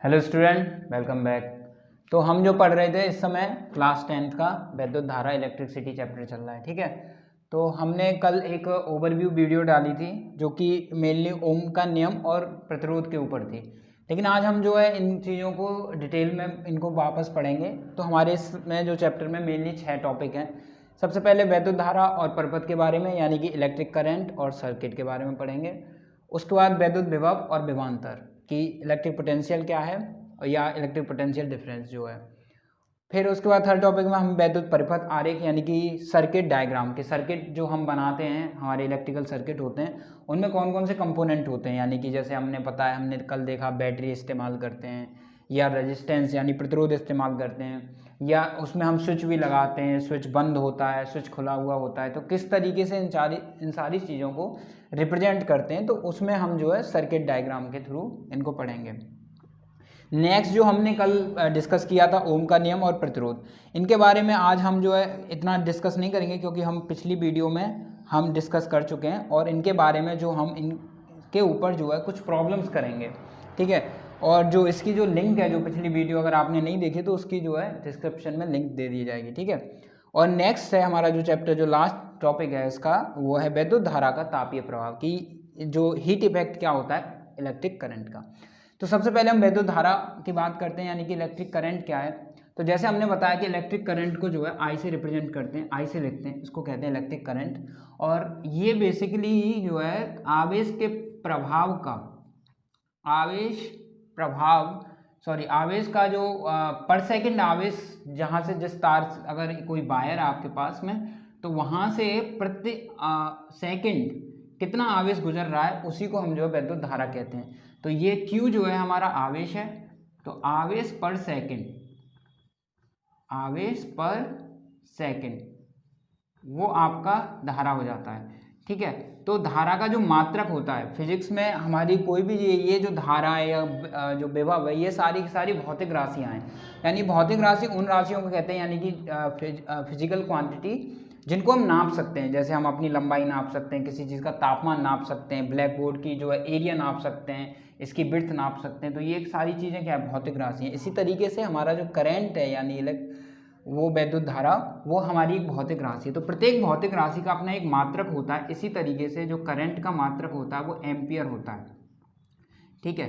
Hello student, welcome back. तो हम जो पढ़ रहे थे इस समय क्लास 10th का वैद्युत धारा इलेक्ट्रिसिटी चैप्टर चल रहा है, ठीक है। तो हमने कल एक ओवरव्यू वीडियो डाली थी जो कि मेनली ओम का नियम और प्रतिरोध के ऊपर थी, लेकिन आज हम जो है इन चीज़ों को डिटेल में इनको वापस पढ़ेंगे। तो हमारे इसमें जो चैप्टर में मेनली 6 टॉपिक हैं। सबसे पहले वैद्युत धारा और परपथ के बारे में, यानी कि इलेक्ट्रिक करंट और सर्किट के बारे में पढ़ेंगे। उसके बाद वैद्युत विभव और विभवांतर कि इलेक्ट्रिक पोटेंशियल क्या है या इलेक्ट्रिक पोटेंशियल डिफरेंस जो है। फिर उसके बाद थर्ड टॉपिक में हम वैद्युत परिपथ आरेख यानी कि सर्किट डायग्राम के सर्किट जो हम बनाते हैं, हमारे इलेक्ट्रिकल सर्किट होते हैं, उनमें कौन कौन से कंपोनेंट होते हैं। यानी कि जैसे हमने पता है, हमने कल देखा बैटरी इस्तेमाल करते हैं या रेजिस्टेंस यानी प्रतिरोध इस्तेमाल करते हैं, या उसमें हम स्विच भी लगाते हैं, स्विच बंद होता है, स्विच खुला हुआ होता है। तो किस तरीके से इन सारी चीज़ों को रिप्रेजेंट करते हैं, तो उसमें हम जो है सर्किट डायग्राम के थ्रू इनको पढ़ेंगे। नेक्स्ट जो हमने कल डिस्कस किया था ओम का नियम और प्रतिरोध, इनके बारे में आज हम जो है इतना डिस्कस नहीं करेंगे क्योंकि हम पिछली वीडियो में हम डिस्कस कर चुके हैं, और इनके बारे में जो हम इनके ऊपर जो है कुछ प्रॉब्लम्स करेंगे, ठीक है। और जो इसकी जो लिंक है, जो पिछली वीडियो अगर आपने नहीं देखी तो उसकी जो है डिस्क्रिप्शन में लिंक दे दी जाएगी, ठीक है। और नेक्स्ट है हमारा जो चैप्टर, जो लास्ट टॉपिक है इसका, वो है वैद्युत धारा का तापीय प्रभाव की जो हीट इफेक्ट क्या होता है इलेक्ट्रिक करंट का। तो सबसे पहले हम वैद्युत धारा की बात करते हैं, यानी कि इलेक्ट्रिक करंट क्या है। तो जैसे हमने बताया कि इलेक्ट्रिक करंट को जो है आई से रिप्रेजेंट करते हैं, आई से लिखते हैं, इसको कहते हैं इलेक्ट्रिक करंट। और ये बेसिकली जो है आवेश के प्रभाव का आवेश का जो पर सेकंड आवेश, जहाँ से जिस तार, अगर कोई वायर है आपके पास में, तो वहाँ से प्रति सेकंड कितना आवेश गुजर रहा है, उसी को हम जो है वैद्युत धारा कहते हैं। तो ये Q जो है हमारा आवेश है, तो आवेश पर सेकंड वो आपका धारा हो जाता है, ठीक है। तो धारा का जो मात्रक होता है, फिजिक्स में हमारी कोई भी ये जो धारा है या जो विभव है, ये सारी की सारी भौतिक राशियाँ हैं। यानी भौतिक राशि उन राशियों को कहते हैं, यानी कि फिजिकल क्वांटिटी, जिनको हम नाप सकते हैं। जैसे हम अपनी लंबाई नाप सकते हैं, किसी चीज़ का तापमान नाप सकते हैं, ब्लैक बोर्ड की जो है एरिया नाप सकते हैं, इसकी विड्थ नाप सकते हैं। तो ये सारी चीज़ें क्या है, भौतिक राशि हैं। इसी तरीके से हमारा जो करंट है, यानी वो वैद्युत धारा, वो हमारी एक भौतिक राशि है। तो प्रत्येक भौतिक राशि का अपना एक मात्रक होता है। इसी तरीके से जो करंट का मात्रक होता है वो एम्पियर होता है, ठीक है,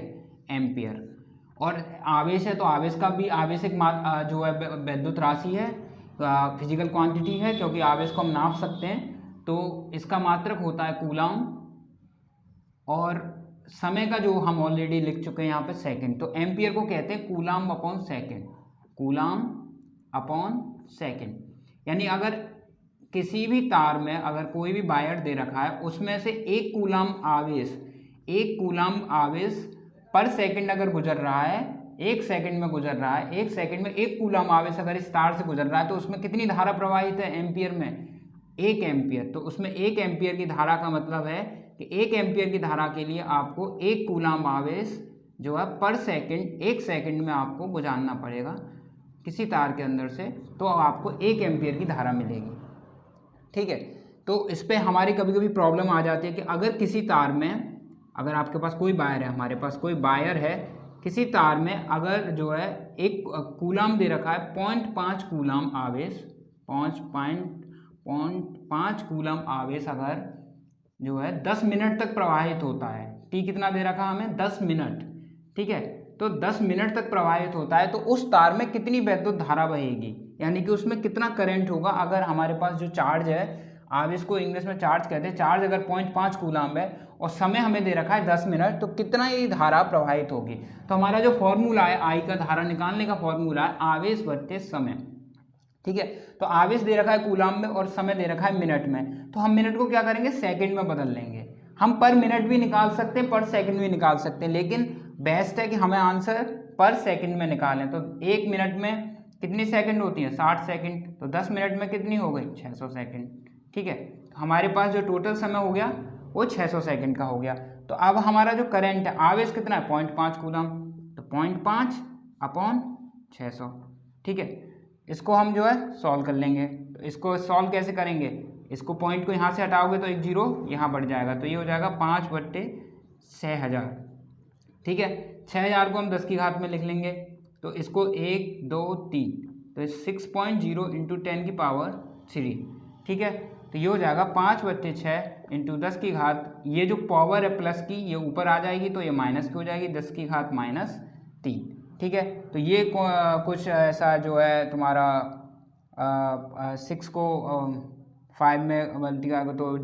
एम्पियर। और आवेश है, तो आवेश का भी आवेश एक जो है वैद्युत राशि है, फिजिकल क्वांटिटी है, क्योंकि आवेश को हम नाप सकते हैं। तो इसका मात्रक होता है कूलाम, और समय का जो हम ऑलरेडी लिख चुके हैं यहाँ पे सेकंड। तो एम्पियर को कहते हैं कूलाम अपॉन सेकंड। यानी अगर किसी भी तार में अगर कोई भी वायर दे रखा है, उसमें से एक कूलाम आवेश पर सेकंड अगर गुजर रहा है, एक सेकंड में गुजर रहा है, एक सेकंड में एक कूलाम आवेश अगर इस तार से गुजर रहा है, तो उसमें कितनी धारा प्रवाहित है एम्पियर में, 1 एम्पियर। तो उसमें 1 एम्पियर की धारा का मतलब है कि 1 एम्पियर की धारा के लिए आपको एक कूलाम आवेश जो है पर सेकंड, 1 सेकंड में आपको गुजारना पड़ेगा किसी तार के अंदर से, तो आपको 1 एम्पियर की धारा मिलेगी, ठीक है। तो इस पर हमारी कभी कभी प्रॉब्लम आ जाती है कि अगर किसी तार में, अगर आपके पास कोई वायर है, हमारे पास कोई वायर है, किसी तार में अगर जो है एक कूलाम दे रखा है 0.5 कूलाम आवेश, 5 कूलाम आवेश अगर जो है 10 मिनट तक प्रवाहित होता है, टी कितना दे रखा हमें, 10 मिनट, ठीक है। तो 10 मिनट तक प्रवाहित होता है, तो उस तार में कितनी वैद्युत धारा बहेगी, यानी कि उसमें कितना करंट होगा। अगर हमारे पास जो चार्ज है, आवेश को इंग्लिश में चार्ज कहते हैं, चार्ज अगर 0.5 कूलाम है और समय हमें दे रखा है 10 मिनट, तो कितना ये धारा प्रवाहित होगी। तो हमारा जो फॉर्मूला है आई का धारा निकालने का फॉर्मूला है आवेश बटे समय, ठीक है। तो आवेश दे रखा है कूलाम में और समय दे रखा है मिनट में, तो हम मिनट को क्या करेंगे, सेकंड में बदल लेंगे। हम पर मिनट भी निकाल सकते हैं, पर सेकंड भी निकाल सकते हैं, लेकिन बेस्ट है कि हमें आंसर पर सेकंड में निकालें। तो 1 मिनट में कितनी सेकंड होती है, 60 सेकंड। तो 10 मिनट में कितनी हो गई, 600 सेकंड, ठीक है। हमारे पास जो टोटल समय हो गया वो 600 सेकंड का हो गया। तो अब हमारा जो करंट है, आवेश कितना है, 0.5 कूलाम, तो 0.5 अपॉन 600, ठीक है। इसको हम जो है सॉल्व कर लेंगे। तो इसको सॉल्व कैसे करेंगे, इसको पॉइंट को यहाँ से हटाओगे तो एक जीरो यहाँ बढ़ जाएगा, तो ये हो जाएगा 5/6000, ठीक है। 6000 को हम 10 की घात में लिख लेंगे, तो इसको 1 2 3, तो 6.0 इंटू 10 की पावर 3, ठीक है। तो ये हो जाएगा 5/6 इंटू 10 की घात, ये जो पावर है प्लस की ये ऊपर आ जाएगी तो ये माइनस की हो जाएगी, 10 की घात -3, ठीक है। तो ये कुछ ऐसा जो है तुम्हारा 6 को 5 में मल्टीप्लाई करो तो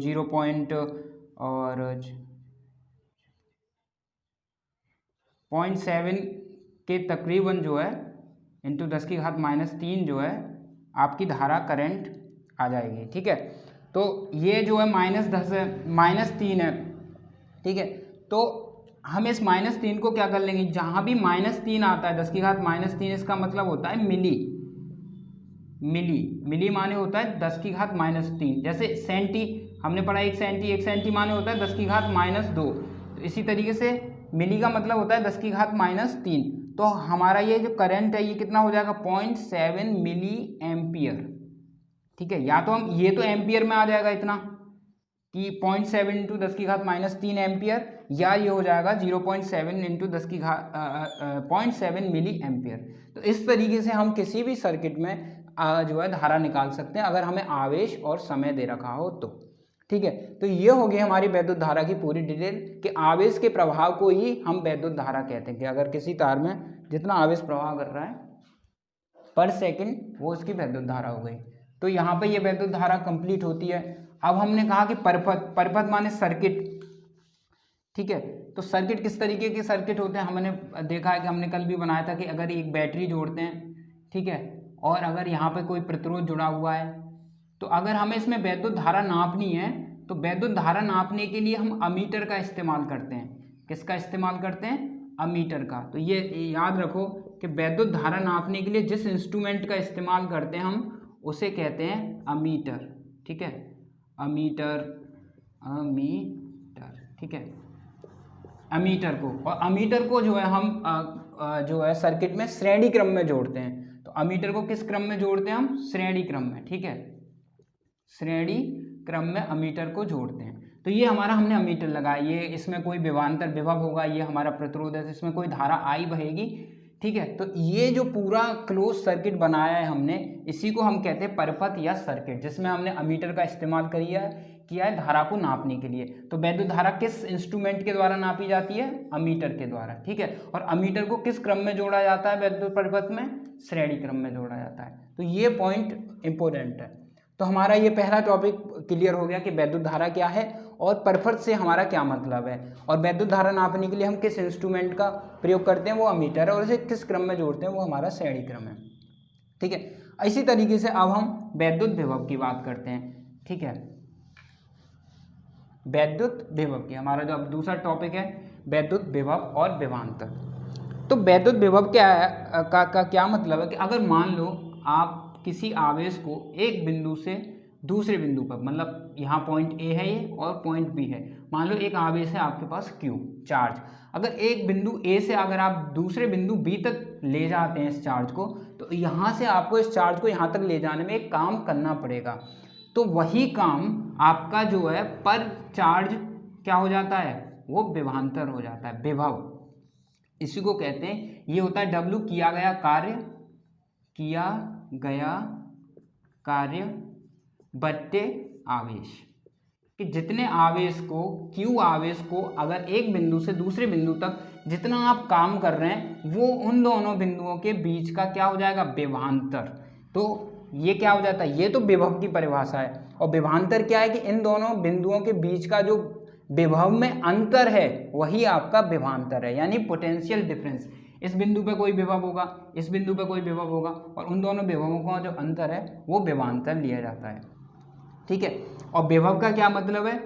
0.7 के तकरीबन जो है इंटू 10 की घात -3 जो है आपकी धारा करंट आ जाएगी, ठीक है। तो ये जो है -10 है, -3 है, ठीक है। तो हम इस -3 को क्या कर लेंगे, जहाँ भी -3 आता है 10 की घात -3, इसका मतलब होता है मिली माने होता है 10 की घात -3। जैसे सेंटी हमने पढ़ा, 1 सेंटी माने होता है 10 की घात -2, तो इसी तरीके से मिली का मतलब होता है 10 की घात -3। तो हमारा ये जो करंट है ये कितना हो जाएगा 0.7 मिली एम्पियर, ठीक है। या तो हम ये तो एम्पियर में आ जाएगा इतना कि 0.7 इंटू 10 की घात -3 एम्पियर, या ये हो जाएगा 0.7 इंटू 10 की घात 0.7 मिली एम्पियर। तो इस तरीके से हम किसी भी सर्किट में जो है धारा निकाल सकते हैं अगर हमें आवेश और समय दे रखा हो तो, ठीक है। तो ये हो गई हमारी वैद्युत धारा की पूरी डिटेल कि आवेश के प्रभाव को ही हम वैद्युत धारा कहते हैं कि अगर किसी तार में जितना आवेश प्रवाह कर रहा है पर सेकंड वो उसकी वैद्युत धारा हो गई। तो यहाँ पे ये वैद्युत धारा कंप्लीट होती है। अब हमने कहा कि परिपथ माने सर्किट, ठीक है। तो सर्किट किस तरीके के सर्किट होते हैं, हमने देखा है कि हमने कल भी बनाया था कि अगर एक बैटरी जोड़ते हैं, ठीक है, और अगर यहाँ पे कोई प्रतिरोध जुड़ा हुआ है, तो अगर हमें इसमें वैद्युत धारा नापनी है तो वैद्युत धारा नापने के लिए हम अमीटर का इस्तेमाल करते हैं। किसका इस्तेमाल करते हैं, अमीटर का। तो ये याद रखो कि वैद्युत धारा नापने के लिए जिस इंस्ट्रूमेंट का इस्तेमाल करते हैं हम उसे कहते हैं अमीटर, ठीक है, अमीटर, ठीक है, अमीटर को। और अमीटर को जो है हम जो है सर्किट में श्रेणी क्रम में जोड़ते हैं। तो अमीटर को किस क्रम में जोड़ते हैं हम, श्रेणी क्रम में, ठीक है, श्रेणी क्रम में अमीटर को जोड़ते हैं। तो ये हमारा हमने अमीटर लगाया, ये इसमें कोई विभवांतर विभव होगा, ये हमारा प्रतिरोध है, इसमें कोई धारा आई बहेगी, ठीक है। तो ये जो पूरा क्लोज सर्किट बनाया है हमने, इसी को हम कहते हैं परिपथ या सर्किट, जिसमें हमने अमीटर का इस्तेमाल किया है धारा को नापने के लिए। तो वैद्युत धारा किस इंस्ट्रूमेंट के द्वारा नापी जाती है, अमीटर के द्वारा, ठीक है। और अमीटर को किस क्रम में जोड़ा जाता है वैद्युत परिपथ में, श्रेणी क्रम में जोड़ा जाता है। तो ये पॉइंट इंपॉर्टेंट है। तो हमारा ये पहला टॉपिक क्लियर हो गया कि वैद्युत धारा क्या है और परिपथ से हमारा क्या मतलब है, और वैद्युत धारा नापने के लिए हम किस इंस्ट्रूमेंट का प्रयोग करते हैं वो अमीटर है, और इसे किस क्रम में जोड़ते हैं वो हमारा श्रेणी क्रम है, ठीक है। इसी तरीके से अब हम वैद्युत विभव की बात करते हैं, ठीक है। वैद्युत विभव की हमारा जो अब दूसरा टॉपिक है वैद्युत विभव और विभवांतर। तो वैद्युत विभव क्या है का क्या मतलब है कि अगर मान लो आप किसी आवेश को एक बिंदु से दूसरे बिंदु पर, मतलब यहाँ पॉइंट ए है ये और पॉइंट बी है, मान लो एक आवेश है आपके पास Q चार्ज, अगर एक बिंदु ए से अगर आप दूसरे बिंदु बी तक ले जाते हैं इस चार्ज को, तो यहाँ से आपको इस चार्ज को यहाँ तक ले जाने में एक काम करना पड़ेगा। तो वही काम आपका जो है पर चार्ज क्या हो जाता है, वो विभवांतर हो जाता है, विभव, इसी को कहते हैं। ये होता है W, किया गया कार्य बट्टे आवेश, कि जितने आवेश को Q आवेश को अगर एक बिंदु से दूसरे बिंदु तक जितना आप काम कर रहे हैं वो उन दोनों बिंदुओं के बीच का क्या हो जाएगा, विभवांतर। तो ये क्या हो जाता है, ये तो विभव की परिभाषा है। और विभवांतर क्या है कि इन दोनों बिंदुओं के बीच का जो विभव में अंतर है वही आपका विभवांतर है, यानी पोटेंशियल डिफरेंस। इस बिंदु पे कोई विभव होगा, इस बिंदु पे कोई विभव होगा, और उन दोनों विभवों का जो अंतर है वो विभवांतर लिया जाता है, ठीक है। और विभव का क्या मतलब है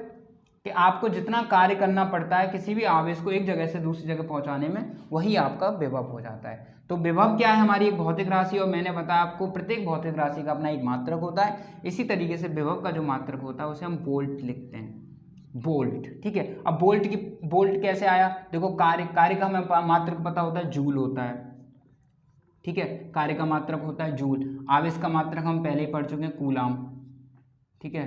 कि आपको जितना कार्य करना पड़ता है किसी भी आवेश को एक जगह से दूसरी जगह पहुंचाने में, वही आपका विभव हो जाता है। तो विभव क्या है, हमारी एक भौतिक राशि, और मैंने बताया आपको प्रत्येक भौतिक राशि का अपना एक मात्रक होता है। इसी तरीके से विभव का जो मात्रक होता है उसे हम वोल्ट लिखते हैं, वोल्ट, ठीक है। अब वोल्ट कैसे आया, देखो कार्य का हमें मात्रक पता होता है, जूल होता है, ठीक है, कार्य का मात्रक होता है जूल। आवेश का मात्रक हम पहले ही पढ़ चुके हैं, कूलाम, ठीक है।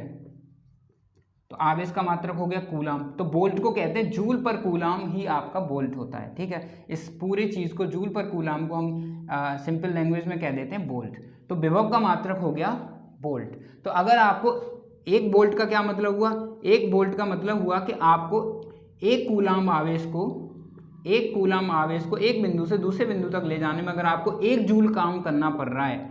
तो आवेश का मात्रक हो गया कूलाम। तो बोल्ट को कहते हैं जूल पर कूलाम ही आपका बोल्ट होता है, ठीक है। इस पूरी चीज़ को जूल पर कूलाम को हम सिंपल लैंग्वेज में कह देते हैं बोल्ट। तो विभव का मात्रक हो गया बोल्ट। तो अगर आपको एक बोल्ट का क्या मतलब हुआ, एक बोल्ट का मतलब हुआ कि आपको एक कूलाम आवेश को एक बिंदु से दूसरे बिंदु तक ले जाने में अगर आपको 1 जूल काम करना पड़ रहा है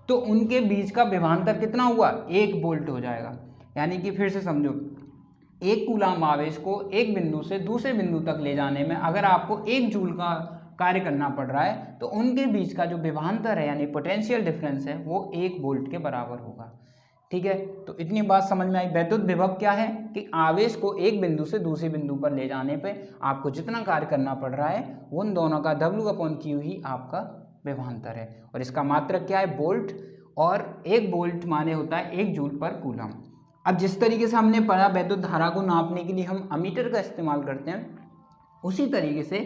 तो उनके बीच का विभवांतर कितना हुआ, 1 वोल्ट हो जाएगा। यानी कि फिर से समझो, एक कूलाम आवेश को एक बिंदु से दूसरे बिंदु तक ले जाने में अगर आपको 1 जूल का कार्य करना पड़ रहा है तो उनके बीच का जो विभवांतर है यानी पोटेंशियल डिफरेंस है वो 1 वोल्ट के बराबर होगा, ठीक है। तो इतनी बात समझ में आई। वैद्युत विभव क्या है कि आवेश को एक बिंदु से दूसरे बिंदु पर ले जाने पे आपको जितना कार्य करना पड़ रहा है उन दोनों का W/Q ही आपका विभवांतर है। और इसका मात्रक क्या है, वोल्ट, और 1 वोल्ट माने होता है 1 जूल पर कूलम। अब जिस तरीके से हमने पढ़ा वैद्युत धारा को नापने के लिए हम अमीटर का इस्तेमाल करते हैं, उसी तरीके से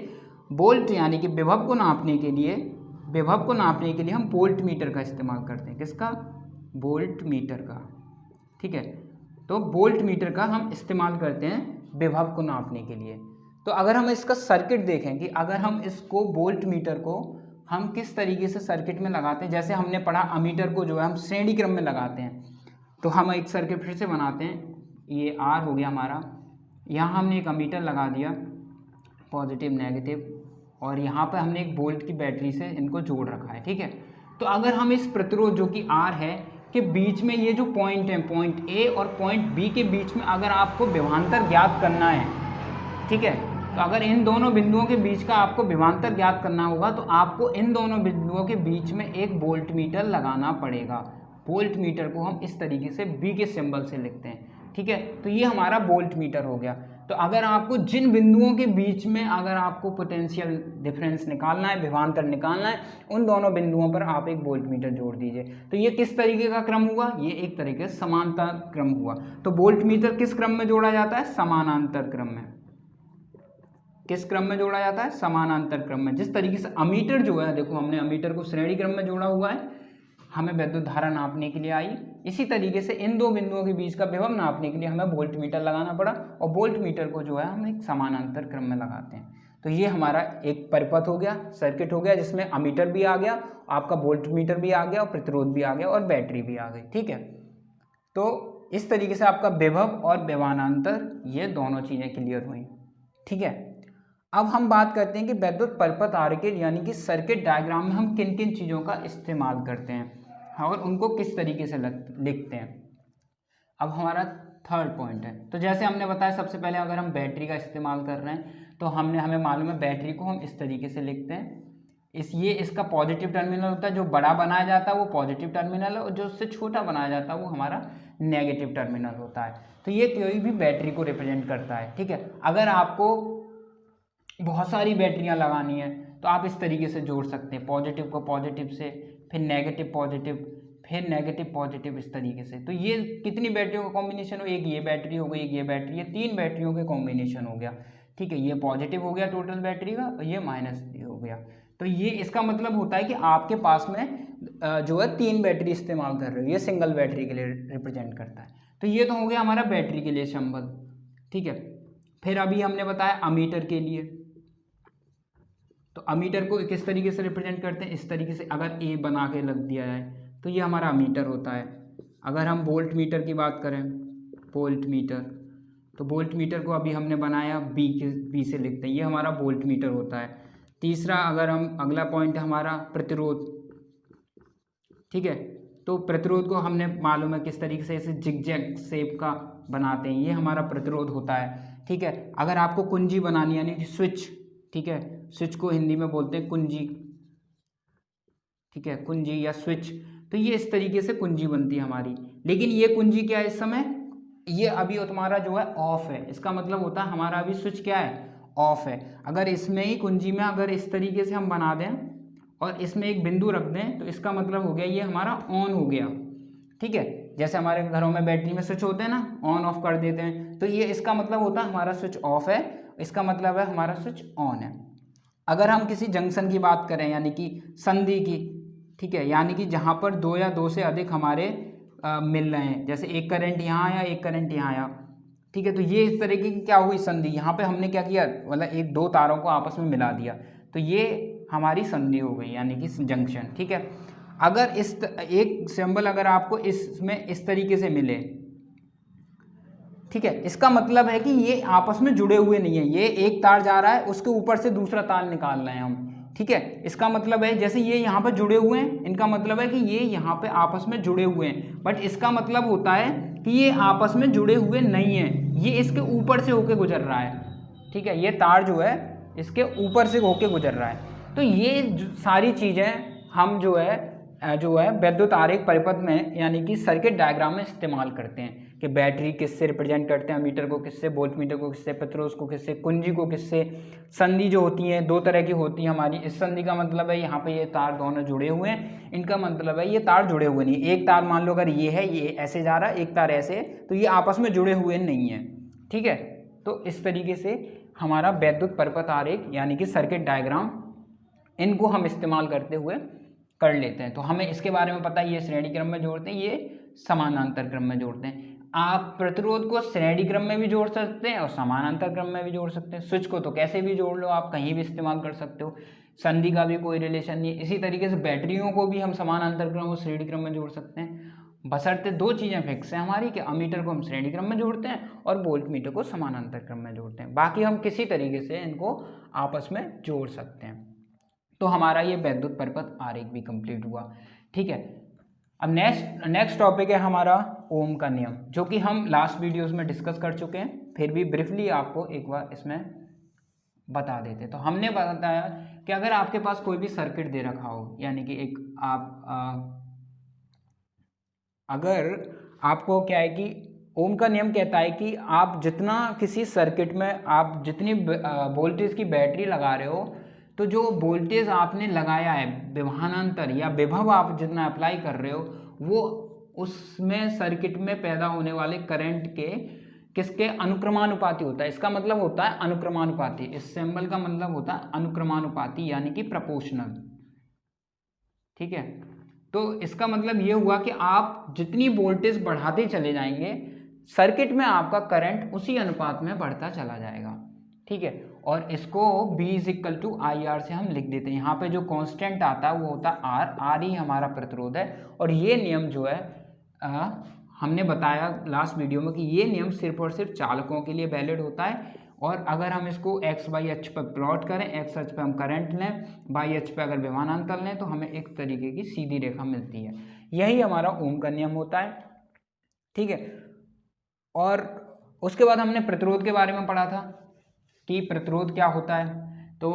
वोल्ट यानी कि विभव को नापने के लिए हम वोल्ट मीटर का इस्तेमाल करते हैं। किसका, वोल्ट मीटर का, ठीक है। तो वोल्ट मीटर का हम इस्तेमाल करते हैं विभव को नापने के लिए। तो अगर हम इसका सर्किट देखें कि अगर हम इसको वोल्ट मीटर को हम किस तरीके से सर्किट में लगाते हैं, जैसे हमने पढ़ा अमीटर को जो है हम श्रेणी क्रम में लगाते हैं। तो हम एक सर्किट फिर से बनाते हैं, ये आर हो गया हमारा, यहाँ हमने एक अमीटर लगा दिया पॉजिटिव नेगेटिव, और यहाँ पर हमने एक वोल्ट की बैटरी से इनको जोड़ रखा है, ठीक है। तो अगर हम इस प्रतिरोध जो कि आर है के बीच में ये जो पॉइंट है, पॉइंट ए और पॉइंट बी के बीच में अगर आपको विभवांतर ज्ञात करना है, ठीक है, तो अगर इन दोनों बिंदुओं के बीच का आपको विभवांतर ज्ञात करना होगा तो आपको इन दोनों बिंदुओं के बीच में एक वोल्ट मीटर लगाना पड़ेगा। वोल्ट मीटर को हम इस तरीके से बी के सिंबल से लिखते हैं, ठीक है। तो ये हमारा वोल्ट मीटर हो गया। तो अगर आपको जिन बिंदुओं के बीच में अगर आपको पोटेंशियल डिफरेंस निकालना है, विभवांतर निकालना है, उन दोनों बिंदुओं पर आप एक वोल्ट मीटर जोड़ दीजिए। तो ये किस तरीके का क्रम हुआ, ये एक तरीके से समांतर क्रम हुआ। तो वोल्ट मीटर किस क्रम में जोड़ा जाता है, समानांतर क्रम में। किस क्रम में जोड़ा जाता है, समानांतर क्रम में। जिस तरीके से अमीटर जो है, देखो हमने अमीटर को श्रेणी क्रम में जोड़ा हुआ है, हमें वैद्युत धारा नापने के लिए आई, इसी तरीके से इन दो बिंदुओं के बीच का विभव नापने के लिए हमें वोल्ट मीटर लगाना पड़ा, और वोल्ट मीटर को जो है हम एक समानांतर क्रम में लगाते हैं। तो ये हमारा एक परिपथ हो गया, सर्किट हो गया, जिसमें अमीटर भी आ गया, आपका वोल्ट मीटर भी आ गया, और प्रतिरोध भी आ गया, और बैटरी भी आ गई, ठीक है। तो इस तरीके से आपका विभव और विभवांतर ये दोनों चीज़ें क्लियर हुई, ठीक है। अब हम बात करते हैं कि वैद्युत परिपथ आरेखित यानी कि सर्किट डायग्राम में हम किन किन चीज़ों का इस्तेमाल करते हैं और उनको किस तरीके से लिखते हैं। अब हमारा थर्ड पॉइंट है। तो जैसे हमने बताया, सबसे पहले अगर हम बैटरी का इस्तेमाल कर रहे हैं तो हमें मालूम है बैटरी को हम इस तरीके से लिखते हैं। इसका पॉजिटिव टर्मिनल होता है, जो बड़ा बनाया जाता है वो पॉजिटिव टर्मिनल है, और जो उससे छोटा बनाया जाता है वो हमारा नेगेटिव टर्मिनल होता है। तो ये कोई भी बैटरी को रिप्रेजेंट करता है, ठीक है। अगर आपको बहुत सारी बैटरियां लगानी है तो आप इस तरीके से जोड़ सकते हैं, पॉजिटिव को पॉजिटिव से, फिर नेगेटिव पॉजिटिव, फिर नेगेटिव पॉजिटिव, इस तरीके से। तो ये कितनी बैटरियों का कॉम्बिनेशन हो, एक ये बैटरी हो गई, एक ये बैटरी, ये 3 बैटरियों के कॉम्बिनेशन हो गया, ठीक है। ये पॉजिटिव हो गया टोटल बैटरी का, और ये माइनस हो गया। तो ये इसका मतलब होता है कि आपके पास में जो है 3 बैटरी इस्तेमाल कर रहे हो, ये सिंगल बैटरी के लिए रिप्रेजेंट करता है। तो ये तो हो गया हमारा बैटरी के लिए सिंबल, ठीक है। फिर अभी हमने बताया अमीटर के लिए, तो अमीटर को किस तरीके से रिप्रेजेंट करते हैं, इस तरीके से अगर ए बना के लग दिया जाए तो ये हमारा अमीटर होता है। अगर हम वोल्ट मीटर की बात करें, वोल्ट मीटर, तो वोल्ट मीटर को अभी हमने बनाया बी से लिखते हैं, ये हमारा वोल्ट मीटर होता है। तीसरा, अगर हम अगला पॉइंट है हमारा प्रतिरोध, ठीक है। तो प्रतिरोध को हमने मालूम है किस तरीके से, इसे जिगजैग शेप का बनाते हैं, ये हमारा प्रतिरोध होता है, ठीक है। अगर आपको कुंजी बनानी यानी कि स्विच, ठीक है, स्विच को हिंदी में बोलते हैं कुंजी, ठीक है, कुंजी या स्विच। तो ये इस तरीके से कुंजी बनती है हमारी। लेकिन ये कुंजी क्या है इस समय, ये अभी तुम्हारा जो है ऑफ है, इसका मतलब होता है हमारा अभी स्विच क्या है, ऑफ है। अगर इसमें ही कुंजी में अगर इस तरीके से हम बना दें और इसमें एक बिंदु रख दें तो इसका मतलब हो गया ये हमारा ऑन हो गया, ठीक है। जैसे हमारे घरों में बैटरी में स्विच होते हैं ना, ऑन ऑफ कर देते हैं, तो ये इसका मतलब होता है हमारा स्विच ऑफ है, इसका मतलब है हमारा स्विच ऑन है। अगर हम किसी जंक्शन की बात करें यानी कि संधि की, ठीक है, यानी कि जहाँ पर 2 या 2 से अधिक हमारे मिल रहे हैं, जैसे एक करंट यहाँ आया, एक करंट यहाँ आया, ठीक है। तो ये इस तरीके की क्या हुई संधि, यहाँ पे हमने क्या किया, मतलब एक दो तारों को आपस में मिला दिया, तो ये हमारी संधि हो गई, यानी कि जंक्शन। ठीक है। अगर एक सिंबल अगर आपको इसमें इस तरीके से मिले, ठीक है, इसका मतलब है कि ये आपस में जुड़े हुए नहीं है, ये एक तार जा रहा है, उसके ऊपर से दूसरा तार निकाल रहे हैं हम। ठीक है। इसका मतलब है जैसे ये यहाँ पर जुड़े हुए हैं, इनका मतलब है कि ये यहाँ पे आपस में जुड़े हुए हैं, बट इसका मतलब होता है कि ये आपस में जुड़े हुए नहीं हैं, ये इसके ऊपर से होके गुजर रहा है। ठीक है। ये तार जो है इसके ऊपर से होके गुजर रहा है। तो ये सारी चीज़ें हम जो है वैद्युत आरेख परिपथ में, यानी कि सर्किट डायग्राम में इस्तेमाल करते हैं कि बैटरी किससे रिप्रेजेंट करते हैं, मीटर को किससे, वोल्ट मीटर को किससे, प्रतिरोध को किससे, कुंजी को किससे। संधि जो होती है दो तरह की होती है हमारी। इस संधि का मतलब है यहाँ पे ये तार दोनों जुड़े हुए हैं, इनका मतलब है ये तार जुड़े हुए नहीं। एक तार मान लो अगर ये है, ये ऐसे जा रहा है, एक तार ऐसे, तो ये आपस में जुड़े हुए नहीं है। ठीक है। तो इस तरीके से हमारा वैद्युत परिपथ आरेख यानी कि सर्किट डायग्राम, इनको हम इस्तेमाल करते हुए कर लेते हैं। तो हमें इसके बारे में पता है, ये श्रेणी क्रम में जोड़ते हैं, ये समानांतर क्रम में जोड़ते हैं। आप प्रतिरोध को श्रेणी क्रम में भी जोड़ सकते हैं और समानांतर क्रम में भी जोड़ सकते हैं। स्विच को तो कैसे भी जोड़ लो, आप कहीं भी इस्तेमाल कर सकते हो, संधि का भी कोई रिलेशन नहीं है। इसी तरीके से बैटरियों को भी हम समानांतर क्रम और श्रेणी क्रम में जोड़ सकते हैं, बशर्ते दो चीज़ें फिक्स हैं हमारी कि अमीटर को हम श्रेणी क्रम में जोड़ते हैं और वोल्ट मीटर को समानांतर क्रम में जोड़ते हैं। बाकी हम किसी तरीके से इनको आपस में जोड़ सकते हैं। तो हमारा ये वैद्युत परिपथ आरेख भी कंप्लीट हुआ। ठीक है। अब नेक्स्ट टॉपिक है हमारा ओम का नियम, जो कि हम लास्ट वीडियोस में डिस्कस कर चुके हैं, फिर भी ब्रीफली आपको एक बार इसमें बता देते। तो हमने बताया कि अगर आपके पास कोई भी सर्किट दे रखा हो, यानी कि एक अगर आपको क्या है कि ओम का नियम कहता है कि आप जितना किसी सर्किट में आप जितनी वोल्टेज की बैटरी लगा रहे हो, तो जो वोल्टेज आपने लगाया है, विभवांतर या विभव आप जितना अप्लाई कर रहे हो, वो उसमें सर्किट में पैदा होने वाले करंट के किसके अनुक्रमानुपाती होता है। इसका मतलब होता है अनुक्रमानुपाती। इस सिंबल का मतलब होता है अनुक्रमानुपाती, यानी कि प्रोपोर्शनल। ठीक है। तो इसका मतलब ये हुआ कि आप जितनी वोल्टेज बढ़ाते चले जाएंगे, सर्किट में आपका करंट उसी अनुपात में बढ़ता चला जाएगा। ठीक है। और इसको V = IR से हम लिख देते हैं। यहाँ पे जो कांस्टेंट आता है वो होता है R ही हमारा प्रतिरोध है। और ये नियम जो है हमने बताया लास्ट वीडियो में कि ये नियम सिर्फ और सिर्फ चालकों के लिए वैलिड होता है। और अगर हम इसको x बाई h पर प्लॉट करें, x अक्ष पर हम करंट लें, बाई h पर अगर विभवांतर लें, तो हमें एक तरीके की सीधी रेखा मिलती है। यही हमारा ओम का नियम होता है। ठीक है। और उसके बाद हमने प्रतिरोध के बारे में पढ़ा था कि प्रतिरोध क्या होता है। तो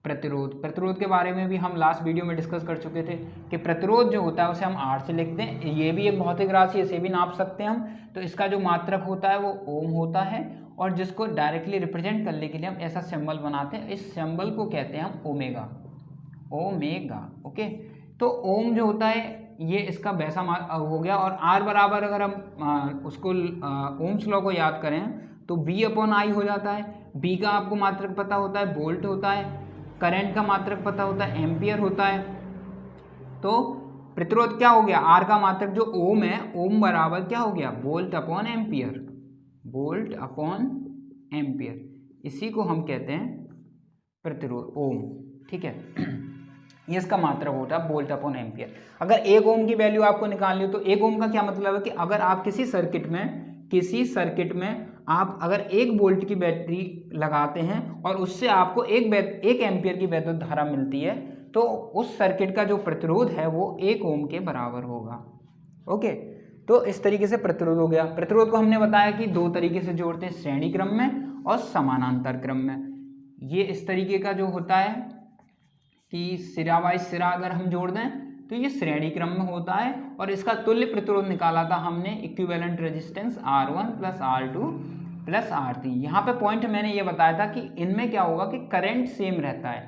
प्रतिरोध के बारे में भी हम लास्ट वीडियो में डिस्कस कर चुके थे कि प्रतिरोध जो होता है उसे हम R से लिखते हैं। ये भी एक भौतिक राशि है, इसे भी नाप सकते हैं हम। तो इसका जो मात्रक होता है वो ओम होता है, और जिसको डायरेक्टली रिप्रेजेंट करने के लिए हम ऐसा सिंबल बनाते हैं। इस सिंबल को कहते हैं हम ओमेगा। ओके। तो ओम जो होता है ये इसका वैसा हो गया। और R बराबर अगर हम उसको ओम्स लॉ को याद करें तो V/I हो जाता है। V का आपको मात्रक पता होता है, वोल्ट होता है। करंट का मात्रक पता होता है, एम्पियर होता है। तो प्रतिरोध क्या हो गया, R का मात्रक जो ओम है, ओम बराबर क्या हो गया, वोल्ट अपॉन एम्पियर। इसी को हम कहते हैं प्रतिरोध, ओम। ठीक है। ये इसका मात्रक होता है वोल्ट अपॉन एम्पियर। अगर एक ओम की वैल्यू आपको निकालनी हो तो एक ओम का क्या मतलब है कि अगर आप किसी सर्किट में आप अगर 1 वोल्ट की बैटरी लगाते हैं और उससे आपको 1 एम्पियर की वैद्युत धारा मिलती है, तो उस सर्किट का जो प्रतिरोध है वो 1 ओम के बराबर होगा। ओके। तो इस तरीके से प्रतिरोध हो गया। प्रतिरोध को हमने बताया कि दो तरीके से जोड़ते हैं, श्रेणी क्रम में और समानांतर क्रम में। ये इस तरीके का जो होता है कि सिरा बाई सिरा अगर हम जोड़ दें तो ये श्रेणी क्रम में होता है। और इसका तुल्य प्रतिरोध निकाला था हमने, equivalent resistance R1 + R2 + R3। यहाँ पे पॉइंट मैंने ये बताया था कि इनमें क्या होगा कि करंट सेम रहता है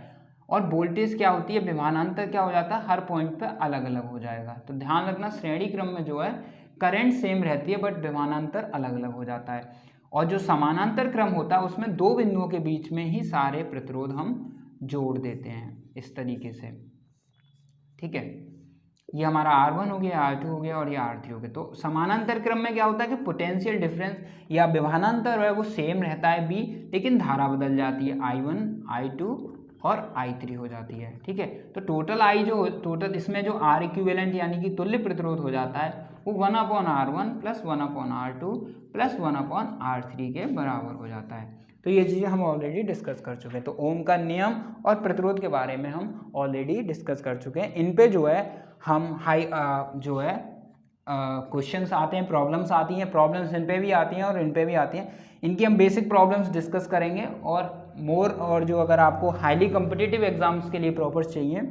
और वोल्टेज क्या होती है, विभवांतर क्या हो जाता है, हर पॉइंट पे अलग अलग हो जाएगा। तो ध्यान रखना, श्रेणी क्रम में जो है करंट सेम रहती है बट विभवांतर अलग अलग हो जाता है। और जो समानांतर क्रम होता है उसमें दो बिंदुओं के बीच में ही सारे प्रतिरोध हम जोड़ देते हैं इस तरीके से। ठीक है। ये हमारा R1 हो गया, R2 हो गया और ये R3 हो गया। तो समानांतर क्रम में क्या होता है कि पोटेंशियल डिफरेंस या विभवानांतर है वो सेम रहता है B, लेकिन धारा बदल जाती है, I1 I2 और I3 हो जाती है। ठीक है, तो टोटल इसमें जो R इक्विवेलेंट यानी कि तुल्य प्रतिरोध हो जाता है वो 1/R1 + 1/R2 + 1/R3 के बराबर हो जाता है। तो ये चीज़ें हम ऑलरेडी डिस्कस कर चुके हैं। तो ओम का नियम और प्रतिरोध के बारे में हम ऑलरेडी डिस्कस कर चुके हैं। इन पे जो है हम क्वेश्चंस आते हैं, प्रॉब्लम्स आती हैं, प्रॉब्लम्स इन पे भी आती हैं और इन पे भी आती हैं। इनकी हम बेसिक प्रॉब्लम्स डिस्कस करेंगे और जो अगर आपको हाईली कम्पिटिटिव एग्जाम्स के लिए प्रॉपर्स चाहिए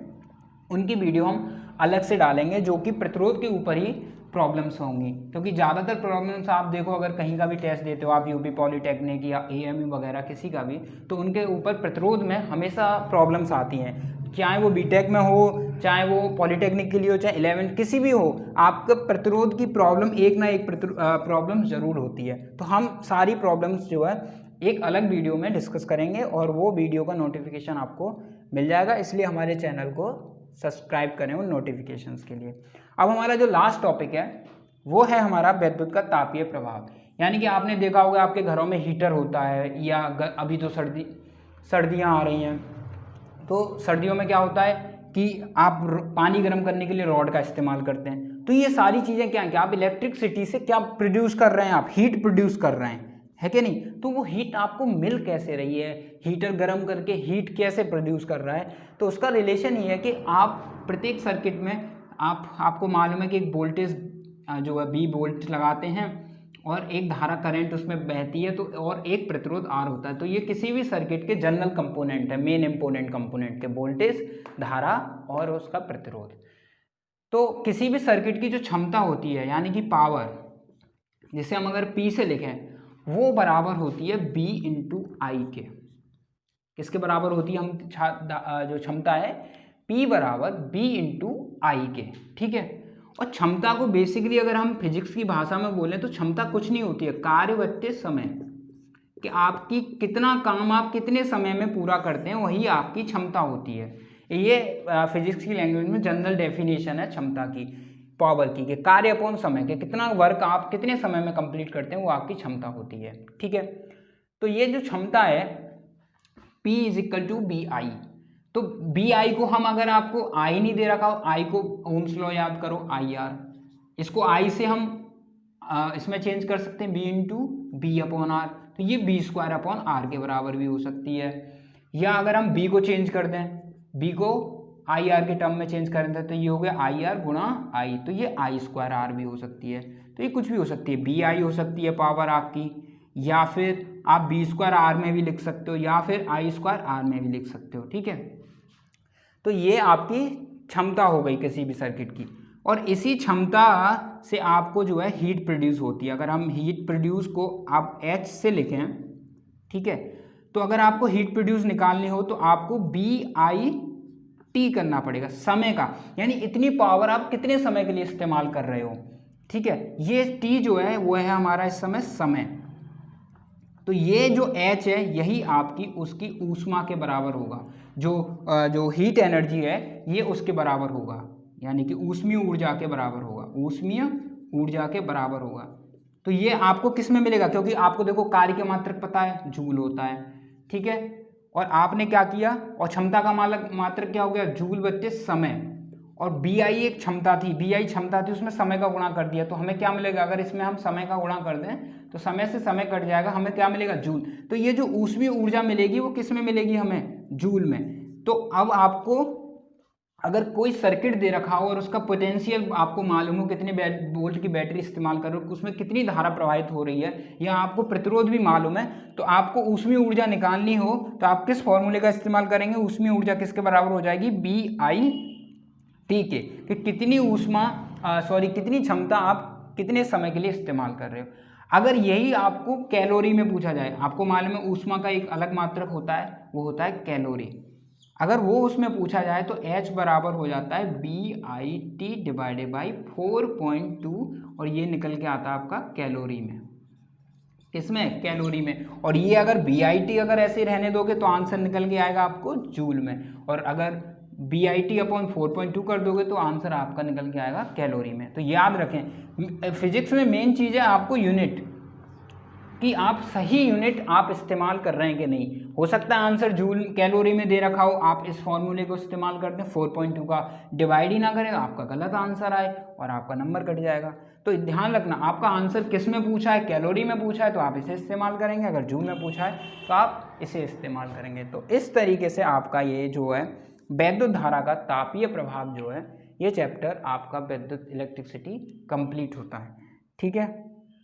उनकी वीडियो हम अलग से डालेंगे, जो कि प्रतिरोध के ऊपर ही प्रॉब्लम्स होंगी। क्योंकि ज़्यादातर प्रॉब्लम्स आप देखो, अगर कहीं का भी टेस्ट देते हो आप, यूपी पॉलिटेक्निक या AMU वगैरह किसी का भी, तो उनके ऊपर प्रतिरोध में हमेशा प्रॉब्लम्स आती हैं, चाहे वो बीटेक में हो, चाहे वो पॉलिटेक्निक के लिए हो, चाहे 11 किसी भी हो, आपका प्रतिरोध की प्रॉब्लम एक ना एक प्रॉब्लम ज़रूर होती है। तो हम सारी प्रॉब्लम्स जो है एक अलग वीडियो में डिस्कस करेंगे और वो वीडियो का नोटिफिकेशन आपको मिल जाएगा, इसलिए हमारे चैनल को सब्सक्राइब करें उन नोटिफिकेशंस के लिए। अब हमारा जो लास्ट टॉपिक है वो है हमारा विद्युत का तापीय प्रभाव। यानी कि आपने देखा होगा आपके घरों में हीटर होता है, या अभी तो सर्दियाँ आ रही हैं, तो सर्दियों में क्या होता है कि आप पानी गर्म करने के लिए रॉड का इस्तेमाल करते हैं। तो ये सारी चीज़ें क्या हैं कि आप इलेक्ट्रिसिटी से क्या प्रोड्यूस कर रहे हैं, आप हीट प्रोड्यूस कर रहे हैं, है कि नहीं। तो वो हीट आपको मिल कैसे रही है, हीटर गर्म करके हीट कैसे प्रोड्यूस कर रहा है, तो उसका रिलेशन ये है कि आप प्रत्येक सर्किट में आपको मालूम है कि एक वोल्टेज जो है B वोल्ट लगाते हैं और एक धारा करंट उसमें बहती है, तो और एक प्रतिरोध R होता है। तो ये किसी भी सर्किट के जनरल कंपोनेंट है, मेन इंपोर्टेंट कंपोनेंट के, वोल्टेज, धारा और उसका प्रतिरोध। तो किसी भी सर्किट की जो क्षमता होती है यानी कि पावर, जिसे हम अगर P से लिखें, वो बराबर होती है B × I के। किसके बराबर होती है, हम जो क्षमता है P बराबर B × I के। ठीक है, और क्षमता को बेसिकली अगर हम फिजिक्स की भाषा में बोलें तो क्षमता कुछ नहीं होती है, कार्य बट्टे समय, कि आपकी कितना काम आप कितने समय में पूरा करते हैं वही आपकी क्षमता होती है। ये फिजिक्स की लैंग्वेज में जनरल डेफिनेशन है क्षमता की, पावर की, कि कार्य अपॉन समय, के कितना वर्क आप कितने समय में कंप्लीट करते हैं वो आपकी क्षमता होती है। ठीक है, तो ये जो क्षमता है P = BI, तो BI को हम, अगर आपको I नहीं दे रखा हो, I को ओम्स लॉ याद करो, IR, इसको I से हम इसमें चेंज कर सकते हैं B × B/R, तो ये B² के बराबर भी हो सकती है। या अगर हम B को चेंज कर दें, B को IR के टर्म में चेंज कर दें, तो ये हो गया IR × I, तो ये I² भी हो सकती है। तो ये कुछ भी हो सकती है, BI हो सकती है पावर आपकी, या फिर आप B² में भी लिख सकते हो, या फिर I² में भी लिख सकते हो। ठीक है, तो ये आपकी क्षमता हो गई किसी भी सर्किट की, और इसी क्षमता से आपको जो है हीट प्रोड्यूस होती है। अगर हम हीट प्रोड्यूस को आप H से लिखें, ठीक है, तो अगर आपको हीट प्रोड्यूस निकालनी हो तो आपको BIT करना पड़ेगा, समय का, यानी इतनी पावर आप कितने समय के लिए इस्तेमाल कर रहे हो। ठीक है, ये T जो है वो है हमारा इस समय। तो ये जो H है यही आपकी उसकी ऊष्मा के बराबर होगा, जो हीट एनर्जी है ये उसके बराबर होगा, यानी कि ऊष्मीय ऊर्जा के बराबर होगा, ऊष्मीय ऊर्जा के बराबर होगा। तो ये आपको किस में मिलेगा, क्योंकि आपको देखो कार्य के मात्रक पता है, जूल होता है। ठीक है, और आपने क्या किया, और क्षमता का मात्रक क्या हो गया, जूल बट्टे समय, और BI एक क्षमता थी, BI क्षमता थी, उसमें समय का गुणा कर दिया, तो हमें क्या मिलेगा, अगर इसमें हम समय का गुणा कर दें तो समय से समय कट जाएगा, हमें क्या मिलेगा, जूल। तो ये जो ऊष्मीय ऊर्जा मिलेगी वो किस में मिलेगी, हमें जूल में। तो अब आपको अगर कोई सर्किट दे रखा हो और उसका पोटेंशियल आपको मालूम हो, कितने वोल्ट की बैटरी इस्तेमाल कर रहे हो, उसमें कितनी धारा प्रवाहित हो रही है, या आपको प्रतिरोध भी मालूम है, तो आपको ऊष्मीय ऊर्जा निकालनी हो तो आप किस फॉर्मूले का इस्तेमाल करेंगे, ऊष्मीय ऊर्जा किसके बराबर हो जाएगी, BIT के, कि कितनी कितनी क्षमता आप कितने समय के लिए इस्तेमाल कर रहे हो। अगर यही आपको कैलोरी में पूछा जाए, आपको मालूम है ऊष्मा का एक अलग मात्रक होता है, वो होता है कैलोरी, अगर वो उसमें पूछा जाए तो H बराबर हो जाता है BIT / 4.2, और ये निकल के आता है आपका कैलोरी में, इसमें कैलोरी में। और ये अगर BIT अगर ऐसे रहने दोगे तो आंसर निकल के आएगा आपको जूल में, और अगर BIT/4.2 कर दोगे तो आंसर आपका निकल के आएगा कैलोरी में। तो याद रखें फिजिक्स में मेन चीज़ है आपको यूनिट, कि आप सही यूनिट आप इस्तेमाल कर रहे हैं कि नहीं। हो सकता है आंसर जूल कैलोरी में दे रखा हो, आप इस फॉर्मूले को इस्तेमाल करते हैं 4.2 का डिवाइड ही ना करें, आपका गलत आंसर आए और आपका नंबर कट जाएगा। तो ध्यान रखना आपका आंसर किस में पूछा है, कैलोरी में पूछा है तो आप इसे इस्तेमाल करेंगे, अगर जूल में पूछा है तो आप इसे इस्तेमाल करेंगे। तो इस तरीके से आपका ये जो है वैद्युत धारा का तापीय प्रभाव जो है ये चैप्टर आपका विद्युत इलेक्ट्रिसिटी कंप्लीट होता है। ठीक है।